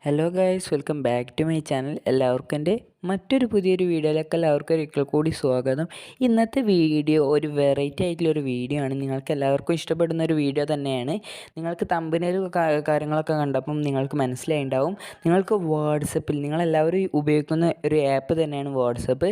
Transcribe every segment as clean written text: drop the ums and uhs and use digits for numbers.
Hello guys, welcome back to my channel. എല്ലാവർക്കും എൻ്റെ മറ്റൊരു പുതിയൊരു വീഡിയോയിലേക്ക് എല്ലാവർക്കും ഒരിക്കൽ കൂടി സ്വാഗതം. ഇന്നത്തെ വീഡിയോ ഒരു വെറൈറ്റി ആയിട്ടുള്ളൊരു വീഡിയോ ആണ്. നിങ്ങൾക്ക് എല്ലാവർക്കും ഇഷ്ടപ്പെടുന്ന ഒരു വീഡിയോ തന്നെയാണ്. നിങ്ങൾക്ക് തമ്പനയിലും കാര്യങ്ങളൊക്കെ കണ്ടപ്പം നിങ്ങൾക്ക് മനസ്സിലായിട്ടുണ്ടാവും. നിങ്ങൾക്ക് വാട്സപ്പിൽ നിങ്ങളെല്ലാവരും ഉപയോഗിക്കുന്ന ഒരു ആപ്പ് തന്നെയാണ് വാട്സപ്പ്.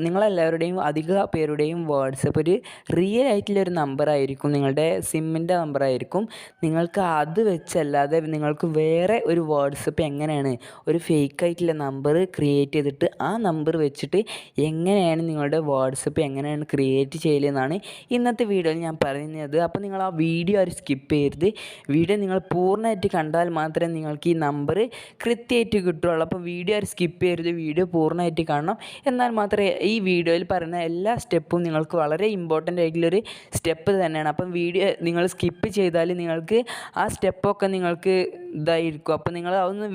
നിങ്ങളെല്ലാവരുടെയും അധിക പേരുടെയും വാട്സപ്പ് ഒരു റിയൽ ആയിട്ടുള്ളൊരു നമ്പറായിരിക്കും, നിങ്ങളുടെ സിമ്മിൻ്റെ നമ്പറായിരിക്കും. നിങ്ങൾക്ക് അത് വെച്ചല്ലാതെ നിങ്ങൾക്ക് വേറെ ഒരു വാട്സപ്പ് എങ്ങനെയാണ് ഒരു ഫേക്ക് ആയിട്ടുള്ള നമ്പർ ക്രിയേറ്റ് ചെയ്തിട്ട് ആ നമ്പർ വെച്ചിട്ട് എങ്ങനെയാണ് നിങ്ങളുടെ വാട്സപ്പ് എങ്ങനെയാണ് ക്രിയേറ്റ് ചെയ്യലെന്നാണ് ഇന്നത്തെ വീഡിയോയിൽ ഞാൻ പറയുന്നത്. അപ്പോൾ നിങ്ങൾ ആ വീഡിയോ സ്കിപ്പ് ചെയ്യരുത്. വീഡിയോ നിങ്ങൾ പൂർണ്ണമായിട്ട് കണ്ടാൽ മാത്രമേ നിങ്ങൾക്ക് ഈ നമ്പർ കൃത്യമായിട്ട് കിട്ടുള്ളൂ. അപ്പോൾ വീഡിയോ സ്കിപ്പ് ചെയ്യരുത്, വീഡിയോ പൂർണ്ണമായിട്ട് കാണണം. എന്നാൽ മാത്രമേ ഈ വീഡിയോയിൽ പറയുന്ന എല്ലാ സ്റ്റെപ്പും നിങ്ങൾക്ക് വളരെ ഇമ്പോർട്ടൻ്റ് ആയിട്ടുള്ളൊരു സ്റ്റെപ്പ് തന്നെയാണ്. അപ്പം വീഡിയോ നിങ്ങൾ സ്കിപ്പ് ചെയ്താൽ നിങ്ങൾക്ക് ആ സ്റ്റെപ്പൊക്കെ നിങ്ങൾക്ക് ഇതായിരിക്കും. അപ്പോൾ അതൊന്ന്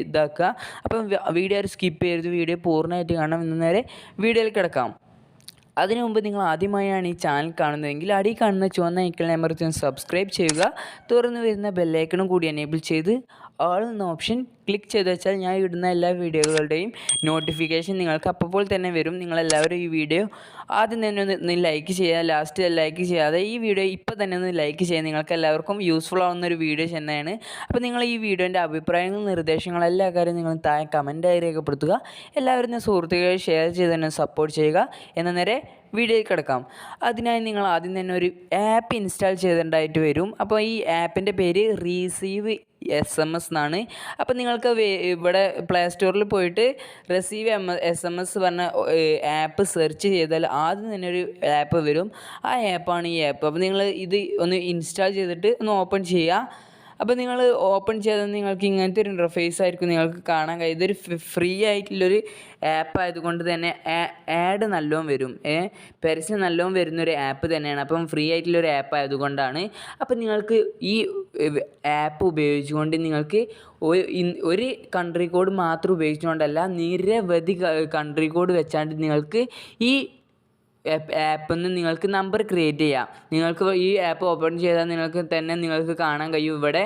ഇതാക്കുക. അപ്പം വീഡിയോ സ്കിപ്പ് ചെയ്യരുത്, വീഡിയോ പൂർണ്ണമായിട്ട് കാണണം. ഇന്ന് നേരെ വീഡിയോയിൽ കിടക്കാം. അതിനു മുമ്പ് നിങ്ങൾ ആദ്യമായാണ് ഈ ചാനൽ കാണുന്നതെങ്കിൽ അടിയിൽ കാണുന്ന ചുവന്ന ഐക്കണിനെ അമർത്തി സബ്സ്ക്രൈബ് ചെയ്യുക. തുറന്നു വരുന്ന ബെല്ലൈക്കണും കൂടി എനേബിൾ ചെയ്ത് ഓൾ എന്ന ഓപ്ഷൻ ക്ലിക്ക് ചെയ്ത് വെച്ചാൽ ഞാൻ ഇടുന്ന എല്ലാ വീഡിയോകളുടെയും നോട്ടിഫിക്കേഷൻ നിങ്ങൾക്ക് അപ്പോൾ തന്നെ വരും. നിങ്ങളെല്ലാവരും ഈ വീഡിയോ ആദ്യം തന്നെ ഒന്ന് ലൈക്ക് ചെയ്യുക, ലാസ്റ്റ് ലൈക്ക് ചെയ്യാതെ ഈ വീഡിയോ ഇപ്പോൾ തന്നെ ഒന്ന് ലൈക്ക് ചെയ്യുക. നിങ്ങൾക്ക് എല്ലാവർക്കും യൂസ്ഫുൾ ആവുന്ന ഒരു വീഡിയോ തന്നെയാണ്. അപ്പോൾ നിങ്ങൾ ഈ വീഡിയോൻ്റെ അഭിപ്രായങ്ങളും നിർദ്ദേശങ്ങളും എല്ലാ കാര്യവും നിങ്ങൾ താഴെ കമൻറ്റായി രേഖപ്പെടുത്തുക. എല്ലാവരും സുഹൃത്തുക്കളെ ഷെയർ ചെയ്ത് തന്നെ സപ്പോർട്ട് ചെയ്യുക. എന്ന നേരെ വീഡിയോയിൽ കിടക്കാം. അതിനായി നിങ്ങൾ ആദ്യം തന്നെ ഒരു ആപ്പ് ഇൻസ്റ്റാൾ ചെയ്തിട്ടുണ്ടായിട്ട് വരും. അപ്പോൾ ഈ ആപ്പിൻ്റെ പേര് റീസീവ് SMS എന്നാണ്. അപ്പോൾ നിങ്ങൾക്ക് ഇവിടെ പ്ലേ സ്റ്റോറിൽ പോയിട്ട് റിസീവ് SMS പറഞ്ഞ ആപ്പ് സെർച്ച് ചെയ്താൽ ആദ്യം തന്നെ ഒരു ആപ്പ് വരും. ആ ആപ്പാണ് ഈ ആപ്പ്. അപ്പോൾ നിങ്ങൾ ഇത് ഒന്ന് ഇൻസ്റ്റാൾ ചെയ്തിട്ട് ഒന്ന് ഓപ്പൺ ചെയ്യുക. അപ്പോൾ നിങ്ങൾ ഓപ്പൺ ചെയ്താൽ നിങ്ങൾക്ക് ഇങ്ങനത്തെ ഒരു ഇൻ്റർഫേസ് ആയിരിക്കും നിങ്ങൾക്ക് കാണാൻ കഴിയും. ഇതൊരു ഫ്രീ ആയിട്ടുള്ളൊരു ആപ്പ് ആയതുകൊണ്ട് തന്നെ ആഡ് നല്ലോണം വരും, പരസ്യം നല്ലോണം വരുന്നൊരു ആപ്പ് തന്നെയാണ്. അപ്പം ഫ്രീ ആയിട്ടുള്ളൊരു ആപ്പ് ആയതുകൊണ്ടാണ്. അപ്പം നിങ്ങൾക്ക് ഈ ആപ്പ് ഉപയോഗിച്ചുകൊണ്ട് നിങ്ങൾക്ക് ഒരു കൺട്രി കോഡ് മാത്രം ഉപയോഗിച്ചുകൊണ്ടല്ല, നിരവധി കൺട്രി കോഡ് വെച്ചാണ്ട് നിങ്ങൾക്ക് ഈ ആപ്പിൽ നിന്ന് നിങ്ങൾക്ക് നമ്പർ ക്രിയേറ്റ് ചെയ്യാം. നിങ്ങൾക്ക് ഈ ആപ്പ് ഓപ്പൺ ചെയ്താൽ നിങ്ങൾക്ക് കാണാൻ കഴിയും. ഇവിടെ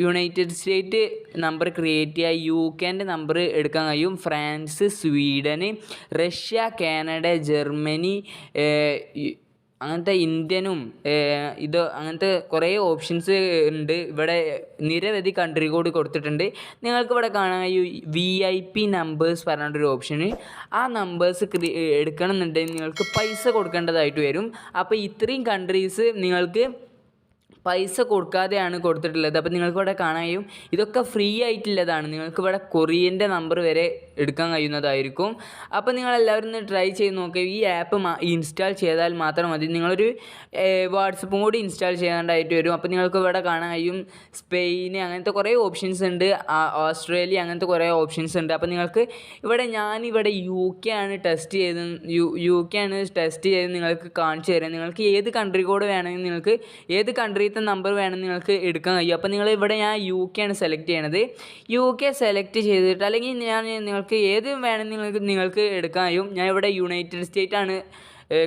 യുണൈറ്റഡ് സ്റ്റേറ്റ് നമ്പർ ക്രിയേറ്റ് ചെയ്യുക, UK നമ്പർ എടുക്കാൻ കഴിയും, France, Sweden, Russia, Canada, Germany, അങ്ങനത്തെ ഇന്ത്യനും അങ്ങനത്തെ കുറേ ഓപ്ഷൻസ് ഉണ്ട്. ഇവിടെ നിരവധി കൺട്രി കോഡ് കൊടുത്തിട്ടുണ്ട്. നിങ്ങൾക്ക് ഇവിടെ കാണാൻ കഴിയും VIP നമ്പേഴ്സ് പറഞ്ഞിട്ടൊരു ഓപ്ഷന്. ആ നമ്പേഴ്സ് എടുക്കണം എന്നുണ്ടെങ്കിൽ നിങ്ങൾക്ക് പൈസ കൊടുക്കേണ്ടതായിട്ട് വരും. അപ്പോൾ ഇത്രയും കൺട്രീസ് നിങ്ങൾക്ക് പൈസ കൊടുക്കാതെയാണ് കൊടുത്തിട്ടുള്ളത്. അപ്പോൾ നിങ്ങൾക്കിവിടെ കാണാൻ കഴിയും ഇതൊക്കെ ഫ്രീ ആയിട്ടുള്ളതാണ്. നിങ്ങൾക്കിവിടെ കൊറിയൻ്റെ നമ്പർ വരെ എടുക്കാൻ കഴിയുന്നതായിരിക്കും. അപ്പോൾ നിങ്ങളെല്ലാവരും ഒന്ന് ട്രൈ ചെയ്ത് നോക്കുക. ഈ ആപ്പ് ഇൻസ്റ്റാൾ ചെയ്താൽ മാത്രം മതി. നിങ്ങളൊരു വാട്സപ്പും കൂടി ഇൻസ്റ്റാൾ ചെയ്യാനായിട്ട് വരും. അപ്പോൾ നിങ്ങൾക്ക് ഇവിടെ കാണാൻ കഴിയും സ്പെയിൻ, അങ്ങനത്തെ കുറേ ഓപ്ഷൻസ് ഉണ്ട്, ഓസ്ട്രേലിയ, അങ്ങനത്തെ കുറേ ഓപ്ഷൻസ് ഉണ്ട്. അപ്പോൾ നിങ്ങൾക്ക് ഞാനിവിടെ UK ആണ് ടെസ്റ്റ് ചെയ്ത് നിങ്ങൾക്ക് കാണിച്ചു തരാം. നിങ്ങൾക്ക് ഏത് കൺട്രി കോഡ് വേണമെങ്കിൽ നിങ്ങൾക്ക് ഏത് കൺട്രിത്തെ നമ്പർ വേണമെങ്കിൽ നിങ്ങൾക്ക് എടുക്കാൻ കഴിയും. അപ്പോൾ ഞാൻ UK ആണ് സെലക്ട് ചെയ്യണത്. UK സെലക്ട് ചെയ്തിട്ട് അല്ലെങ്കിൽ നിങ്ങൾക്ക് ഏത് വേണമെങ്കിൽ നിങ്ങൾക്ക് എടുക്കാൻ കഴിയും. ഞാൻ ഇവിടെ യുണൈറ്റഡ് സ്റ്റേറ്റ് ആണ്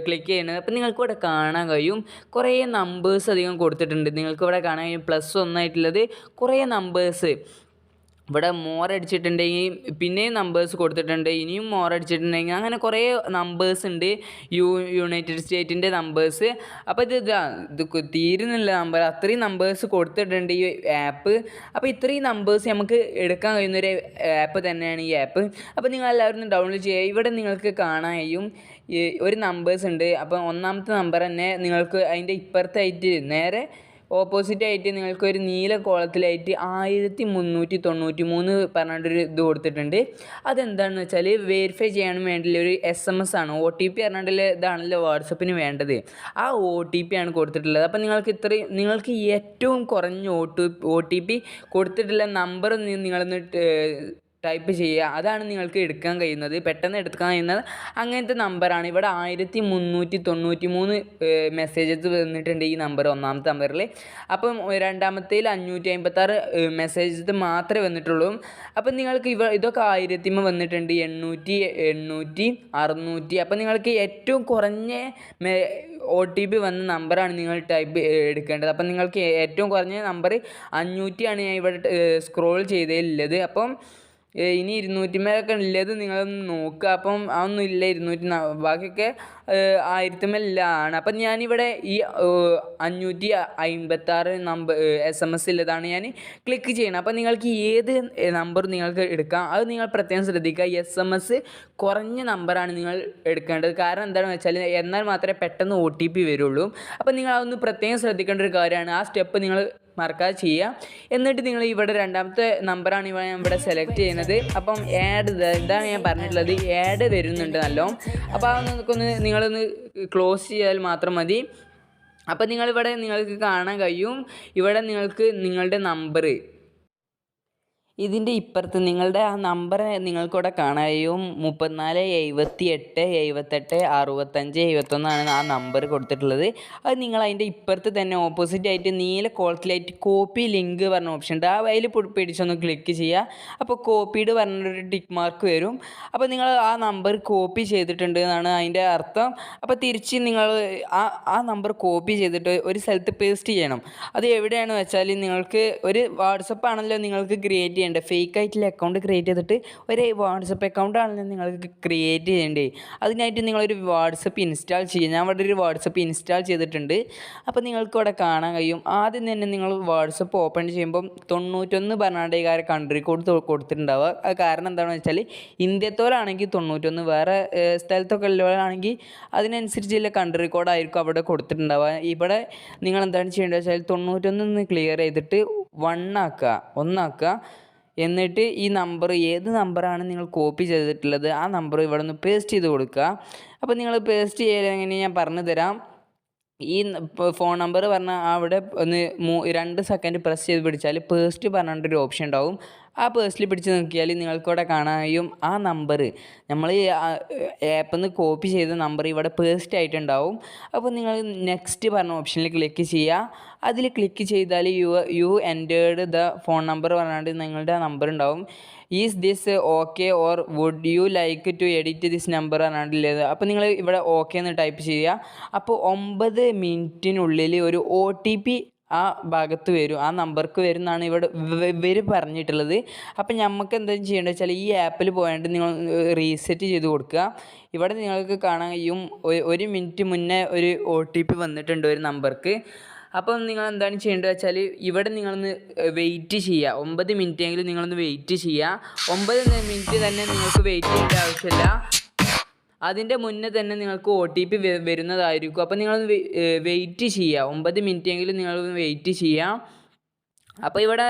ക്ലിക്ക് ചെയ്യുന്നത്. അപ്പോൾ നിങ്ങൾക്കിവിടെ കാണാൻ കഴിയും കുറേ നമ്പേഴ്സ് അധികം കൊടുത്തിട്ടുണ്ട്. നിങ്ങൾക്കിവിടെ കാണാൻ കഴിയും +1 ആയിട്ടുള്ളത് കുറേ നമ്പേഴ്സ്. ഇവിടെ മോർ അടിച്ചിട്ടുണ്ടെങ്കിൽ പിന്നെയും നമ്പേഴ്സ് കൊടുത്തിട്ടുണ്ട്, ഇനിയും മോർ അടിച്ചിട്ടുണ്ടെങ്കിൽ അങ്ങനെ കുറേ നമ്പേഴ്സ് ഉണ്ട്, യുണൈറ്റഡ് സ്റ്റേറ്റിൻ്റെ നമ്പേഴ്സ്. അപ്പോൾ ഇത് തീരുന്നില്ല നമ്പർ, അത്രയും നമ്പേഴ്സ് കൊടുത്തിട്ടുണ്ട് ഈ ആപ്പ്. അപ്പോൾ ഇത്രയും നമ്പേഴ്സ് നമുക്ക് എടുക്കാൻ കഴിയുന്നൊരു ആപ്പ് തന്നെയാണ് ഈ ആപ്പ്. അപ്പോൾ നിങ്ങളെല്ലാവരും ഡൗൺലോഡ് ചെയ്യുക. ഇവിടെ നിങ്ങൾക്ക് കാണാൻ കഴിയും ഒരു നമ്പേഴ്സ് ഉണ്ട്. അപ്പോൾ ഒന്നാമത്തെ നമ്പർ തന്നെ നിങ്ങൾക്ക് അതിൻ്റെ ഇപ്പുറത്തായിട്ട് നേരെ ഓപ്പോസിറ്റ് ആയിട്ട് നിങ്ങൾക്ക് ഒരു നീല കോളത്തിലായിട്ട് 1393 പറഞ്ഞിട്ടൊരു ഇത് കൊടുത്തിട്ടുണ്ട്. അതെന്താണെന്ന് വെച്ചാൽ വെരിഫൈ ചെയ്യാൻ വേണ്ടിയുള്ള ഒരു SMS ആണ്. OTP പറഞ്ഞിട്ടുള്ള ഇതാണല്ലോ വാട്സപ്പിന് വേണ്ടത്. ആ OTP ആണ് കൊടുത്തിട്ടുള്ളത്. അപ്പം നിങ്ങൾക്ക് ഏറ്റവും കുറഞ്ഞ OTP കൊടുത്തിട്ടുള്ള നമ്പർ നിങ്ങളൊന്ന് ടൈപ്പ് ചെയ്യുക. അതാണ് നിങ്ങൾക്ക് എടുക്കാൻ കഴിയുന്നത്, പെട്ടെന്ന് എടുക്കാൻ കഴിയുന്നത് അങ്ങനത്തെ നമ്പറാണ്. ഇവിടെ 1393 മെസ്സേജസ് വന്നിട്ടുണ്ട് ഈ നമ്പർ, ഒന്നാമത്തെ നമ്പറിൽ. അപ്പം രണ്ടാമത്തേൽ 556 മെസ്സേജസ് മാത്രമേ വന്നിട്ടുള്ളൂ. അപ്പം നിങ്ങൾക്ക് ഇതൊക്കെ 1000 വന്നിട്ടുണ്ട്, 800, 800, 600. അപ്പം നിങ്ങൾക്ക് ഏറ്റവും കുറഞ്ഞ OTP വന്ന നമ്പറാണ് നിങ്ങൾ ടൈപ്പ് എടുക്കേണ്ടത്. അപ്പം നിങ്ങൾക്ക് ഏറ്റവും കുറഞ്ഞ നമ്പർ 500 ആണ് ഞാൻ ഇവിടെ സ്ക്രോൾ ചെയ്തതിലുള്ളത്. അപ്പം ഇനി 200 മേലൊക്കെ ഉള്ളത് നിങ്ങളൊന്ന് നോക്കുക. അപ്പം അതൊന്നും ഇല്ല, 200 ബാക്കിയൊക്കെ 1000 ആണ്. അപ്പം ഞാനിവിടെ ഈ 556 നമ്പർ SMS ഉള്ളതാണ് ഞാൻ ക്ലിക്ക് ചെയ്യണം. അപ്പം നിങ്ങൾക്ക് ഏത് നമ്പർ നിങ്ങൾക്ക് എടുക്കാം, അത് നിങ്ങൾ പ്രത്യേകം ശ്രദ്ധിക്കുക. SMS കുറഞ്ഞ നമ്പറാണ് നിങ്ങൾ എടുക്കേണ്ടത്. കാരണം എന്താണെന്ന് വെച്ചാൽ എന്നാൽ മാത്രമേ പെട്ടെന്ന് OTP വരുള്ളൂ. അപ്പം നിങ്ങൾ അതൊന്ന് പ്രത്യേകം ശ്രദ്ധിക്കേണ്ട ഒരു കാര്യമാണ്. ആ സ്റ്റെപ്പ് നിങ്ങൾ മറക്കാതെ ചെയ്യുക. എന്നിട്ട് നിങ്ങൾ ഇവിടെ രണ്ടാമത്തെ നമ്പറാണ് ഞാൻ ഇവിടെ സെലക്ട് ചെയ്യുന്നത്. അപ്പം ഇതാണ് ഞാൻ പറഞ്ഞിട്ടുള്ളത്, ആഡ് വരുന്നുണ്ട് നല്ലോണം. അപ്പോൾ അതൊന്ന് നിങ്ങളൊന്ന് ക്ലോസ് ചെയ്താൽ മാത്രം മതി. അപ്പോൾ നിങ്ങൾക്ക് കാണാൻ കഴിയും, ഇവിടെ നിങ്ങൾക്ക് നിങ്ങളുടെ നമ്പർ, ഇതിൻ്റെ ഇപ്പുറത്ത് നിങ്ങളുടെ ആ നമ്പർ നിങ്ങൾക്കിവിടെ കാണാൻ കഴിയും. 34 78 78 65 71 ആ നമ്പർ കൊടുത്തിട്ടുള്ളത്. അത് നിങ്ങൾ അതിൻ്റെ ഇപ്പുറത്ത് തന്നെ ഓപ്പോസിറ്റ് ആയിട്ട് നീല കോളത്തിലായിട്ട് കോപ്പി ലിങ്ക് പറഞ്ഞ ഓപ്ഷൻ ഉണ്ട്. ആ അതിൽ പിടിച്ചൊന്ന് ക്ലിക്ക് ചെയ്യുക. അപ്പോൾ കോപ്പീഡ് പറഞ്ഞൊരു ടിക്ക് മാർക്ക് വരും. അപ്പോൾ നിങ്ങൾ ആ നമ്പർ കോപ്പി ചെയ്തിട്ടുണ്ട് എന്നാണ് അതിൻ്റെ അർത്ഥം. അപ്പോൾ തിരിച്ച് നിങ്ങൾ ആ നമ്പർ കോപ്പി ചെയ്തിട്ട് ഒരു സ്ഥലത്ത് പേസ്റ്റ് ചെയ്യണം. അത് എവിടെയാണെന്ന് വെച്ചാൽ നിങ്ങൾക്ക് ഒരു വാട്സപ്പ് ആണല്ലോ നിങ്ങൾക്ക് ക്രിയേറ്റ് ചെയ്യേണ്ടത്. ഫേക്ക് ആയിട്ടുള്ള അക്കൗണ്ട് ക്രിയേറ്റ് ചെയ്തിട്ട് ഒരു വാട്സപ്പ് അക്കൗണ്ട് ആണല്ലോ നിങ്ങൾക്ക് ക്രിയേറ്റ് ചെയ്യേണ്ടത്. അതിനായിട്ട് നിങ്ങളൊരു വാട്സപ്പ് ഇൻസ്റ്റാൾ ചെയ്യുക. ഞാൻ ഇവിടെ ഒരു വാട്സപ്പ് ഇൻസ്റ്റാൾ ചെയ്തിട്ടുണ്ട്. അപ്പോൾ നിങ്ങൾക്ക് ഇവിടെ കാണാൻ കഴിയും. ആദ്യം തന്നെ നിങ്ങൾ വാട്സപ്പ് ഓപ്പൺ ചെയ്യുമ്പം 91 പറഞ്ഞാണ്ട് ഈ കാര്യം കൺട്രി കോഡ് കൊടുത്തിട്ടുണ്ടാവുക. അത് കാരണം എന്താണെന്ന് വെച്ചാൽ ഇന്ത്യത്തോലാണെങ്കിൽ 91, വേറെ സ്ഥലത്തൊക്കെ ഉള്ളവരാണെങ്കിൽ അതിനനുസരിച്ചുള്ള കൺട്രി കോഡായിരിക്കും അവിടെ കൊടുത്തിട്ടുണ്ടാവുക. ഇവിടെ നിങ്ങൾ എന്താണ് ചെയ്യേണ്ടത് വെച്ചാൽ 91 ക്ലിയർ ചെയ്തിട്ട് 1 ആക്കുക. എന്നിട്ട് ഈ നമ്പർ, ഏത് നമ്പറാണ് നിങ്ങൾ കോപ്പി ചെയ്തിട്ടുള്ളത് ആ നമ്പർ ഇവിടെ ഒന്ന് പേസ്റ്റ് ചെയ്ത് കൊടുക്കുക. അപ്പോൾ നിങ്ങൾ പേസ്റ്റ് ചെയ്യാൻ എങ്ങനെ ഞാൻ പറഞ്ഞു തരാം. ഈ ഫോൺ നമ്പർ പറഞ്ഞാൽ അവിടെ ഒന്ന് 2 സെക്കൻഡ് പ്രസ് ചെയ്ത് പിടിച്ചാൽ പേസ്റ്റ് പറഞ്ഞിട്ടൊരു ഓപ്ഷൻ ഉണ്ടാവും. ആ പേസ്റ്റിൽ പിടിച്ച് നോക്കിയാൽ നിങ്ങൾക്കിവിടെ കാണാൻ കഴിയും ആ നമ്പർ, നമ്മൾ ആപ്പിൽ നിന്ന് കോപ്പി ചെയ്ത നമ്പർ ഇവിടെ പേസ്റ്റ് ആയിട്ടുണ്ടാവും. അപ്പോൾ നിങ്ങൾ നെക്സ്റ്റ് പറഞ്ഞ ഓപ്ഷനിൽ ക്ലിക്ക് ചെയ്യുക. അതിൽ ക്ലിക്ക് ചെയ്താൽ you entered the phone number പറഞ്ഞാണ്ട് നിങ്ങളുടെ നമ്പർ ഉണ്ടാവും. Is this okay or would you like to edit this number പറഞ്ഞാണ്ടില്ലത്. അപ്പോൾ നിങ്ങൾ ഇവിടെ ഓക്കെ എന്ന് ടൈപ്പ് ചെയ്യുക. അപ്പോൾ 9 മിനിറ്റിനുള്ളിൽ ഒരു OTP ആ ഭാഗത്ത് വരും, ആ നമ്പർക്ക് വരുന്നതാണ് ഇവിടെ ഇവർ പറഞ്ഞിട്ടുള്ളത്. അപ്പം നമുക്ക് എന്താ ചെയ്യേണ്ടത് വെച്ചാൽ ഈ ആപ്പിൽ പോയിട്ട് നിങ്ങൾ റീസെറ്റ് ചെയ്ത് കൊടുക്കുക. ഇവിടെ നിങ്ങൾക്ക് കാണാൻ കഴിയും 1 മിനിറ്റ് മുന്നേ ഒരു OTP വന്നിട്ടുണ്ട് ഒരു നമ്പർക്ക്. അപ്പം നിങ്ങൾ എന്താണ് ചെയ്യേണ്ടത് വെച്ചാൽ ഇവിടെ നിങ്ങളൊന്ന് വെയിറ്റ് ചെയ്യുക. 9 മിനിറ്റെങ്കിലും നിങ്ങളൊന്ന് വെയിറ്റ് ചെയ്യുക. 9 മിനിറ്റ് തന്നെ നിങ്ങൾക്ക് വെയിറ്റ് ചെയ്യേണ്ട ആവശ്യമില്ല. അതിൻ്റെ മുന്നേ തന്നെ നിങ്ങൾക്ക് OTP വരുന്നതായിരിക്കും. അപ്പോൾ നിങ്ങളൊന്ന് വെയിറ്റ് ചെയ്യുക. 9 മിനിറ്റെങ്കിലും നിങ്ങളൊന്ന് വെയിറ്റ് ചെയ്യുക. അപ്പോൾ ഇവിടെ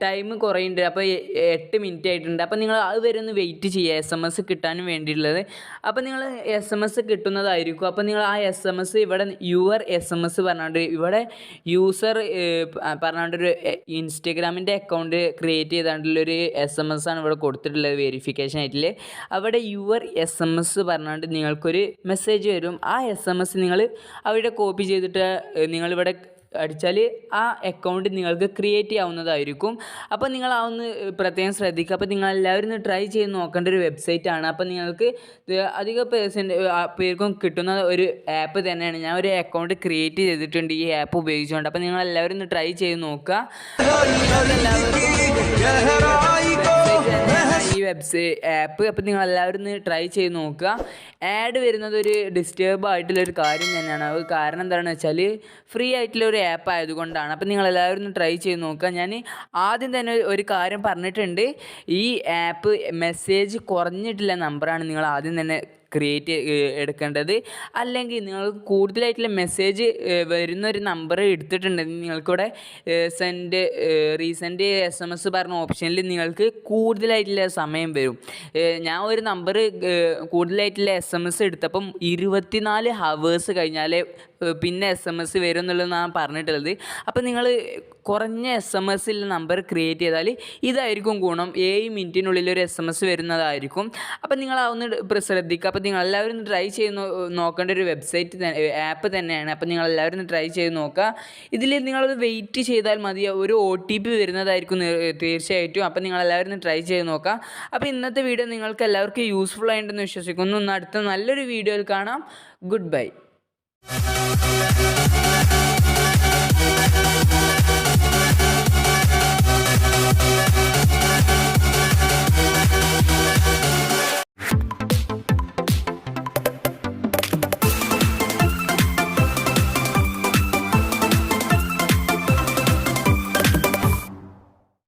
ടൈം കുറയുണ്ട്. അപ്പോൾ 8 മിനിറ്റ് ആയിട്ടുണ്ട്. അപ്പോൾ നിങ്ങൾ അത് വരെ ഒന്ന് വെയിറ്റ് ചെയ്യുക, SMS കിട്ടാനും വേണ്ടിയിട്ടുള്ളത്. അപ്പോൾ നിങ്ങൾ SMS കിട്ടുന്നതായിരിക്കും. അപ്പോൾ നിങ്ങൾ ആ SMS ഇവിടെ യുവർ SMS പറഞ്ഞാണ്ട് ഇവിടെ യൂസർ പറഞ്ഞാണ്ടൊരു ഇൻസ്റ്റഗ്രാമിൻ്റെ അക്കൗണ്ട് ക്രിയേറ്റ് ചെയ്താണ്ടുള്ളൊരു SMS ആണ് ഇവിടെ കൊടുത്തിട്ടുള്ളത് വെരിഫിക്കേഷൻ ആയിട്ടില്ലേ. അവിടെ യുവർ SMS പറഞ്ഞാണ്ട് നിങ്ങൾക്കൊരു മെസ്സേജ് വരും. ആ SMS നിങ്ങൾ അവിടെ കോപ്പി ചെയ്തിട്ട് നിങ്ങളിവിടെ അടിച്ചാൽ ആ അക്കൗണ്ട് നിങ്ങൾക്ക് ക്രിയേറ്റ് ചെയ്യാവുന്നതായിരിക്കും. അപ്പോൾ നിങ്ങൾ അതൊന്ന് പ്രത്യേകം ശ്രദ്ധിക്കുക. അപ്പോൾ നിങ്ങളെല്ലാവരും ഒന്ന് ട്രൈ ചെയ്ത് നോക്കേണ്ട ഒരു വെബ്സൈറ്റാണ്. അപ്പോൾ നിങ്ങൾക്ക് അധികം പേർക്കും കിട്ടുന്ന ഒരു ആപ്പ് തന്നെയാണ്. ഞാൻ ഒരു അക്കൗണ്ട് ക്രിയേറ്റ് ചെയ്തിട്ടുണ്ട് ഈ ആപ്പ് ഉപയോഗിച്ചുകൊണ്ട്. അപ്പോൾ നിങ്ങളെല്ലാവരും ഒന്ന് ട്രൈ ചെയ്ത് നോക്കുക. ഈ ആപ്പ് അപ്പോൾ നിങ്ങളെല്ലാവരും ഒന്ന് ട്രൈ ചെയ്ത് നോക്കുക. ആഡ് വരുന്നത് ഒരു ഡിസ്റ്റർബ് ആയിട്ടുള്ളൊരു കാര്യം തന്നെയാണ്. അത് കാരണം എന്താണെന്ന് വെച്ചാൽ ഫ്രീ ആയിട്ടുള്ള ഒരു ആപ്പ് ആയതുകൊണ്ടാണ്. അപ്പോൾ നിങ്ങളെല്ലാവരും ഒന്ന് ട്രൈ ചെയ്ത് നോക്കുക. ഞാൻ ആദ്യം തന്നെ ഒരു കാര്യം പറഞ്ഞിട്ടുണ്ട്, ഈ ആപ്പ് മെസ്സേജ് കുറഞ്ഞിട്ടുള്ള നമ്പറാണ് നിങ്ങൾ ആദ്യം തന്നെ എടുക്കേണ്ടത്. അല്ലെങ്കിൽ നിങ്ങൾക്ക് കൂടുതലായിട്ടുള്ള മെസ്സേജ് വരുന്നൊരു നമ്പർ എടുത്തിട്ടുണ്ടെങ്കിൽ നിങ്ങൾക്കിവിടെ റീസെൻറ്റ് SMS പറഞ്ഞ ഓപ്ഷനിൽ നിങ്ങൾക്ക് കൂടുതലായിട്ടുള്ള സമയം വരും. ഞാൻ ഒരു നമ്പർ കൂടുതലായിട്ടുള്ള SMS എടുത്തപ്പം 24 ഹവേഴ്സ് കഴിഞ്ഞാലേ പിന്നെ SMS വരും എന്നുള്ളത് ഞാൻ പറഞ്ഞിട്ടുള്ളത്. അപ്പോൾ നിങ്ങൾ കുറഞ്ഞ SMS നമ്പർ ക്രിയേറ്റ് ചെയ്താൽ ഇതായിരിക്കും ഗുണം. 7 മിനിറ്റിനുള്ളിൽ ഒരു SMS വരുന്നതായിരിക്കും. അപ്പോൾ നിങ്ങൾ അതൊന്ന് ശ്രദ്ധിക്കുക. അപ്പോൾ നിങ്ങൾ എല്ലാവരും ഒന്ന് ട്രൈ ചെയ്ത് നോക്കേണ്ട ഒരു ആപ്പ് തന്നെയാണ്. അപ്പോൾ നിങ്ങൾ എല്ലാവരും ഒന്ന് ട്രൈ ചെയ്ത് നോക്കുക. ഇതിൽ നിങ്ങളത് വെയിറ്റ് ചെയ്താൽ മതി, ഒരു OTP വരുന്നതായിരിക്കും തീർച്ചയായിട്ടും. അപ്പോൾ നിങ്ങൾ എല്ലാവരും ഒന്ന് ട്രൈ ചെയ്ത് നോക്കുക. അപ്പോൾ ഇന്നത്തെ വീഡിയോ നിങ്ങൾക്ക് എല്ലാവർക്കും യൂസ്ഫുൾ ആയിട്ടുണ്ടെന്ന് വിശ്വസിക്കുന്നു. അടുത്ത നല്ലൊരു വീഡിയോയിൽ കാണാം. Good bye.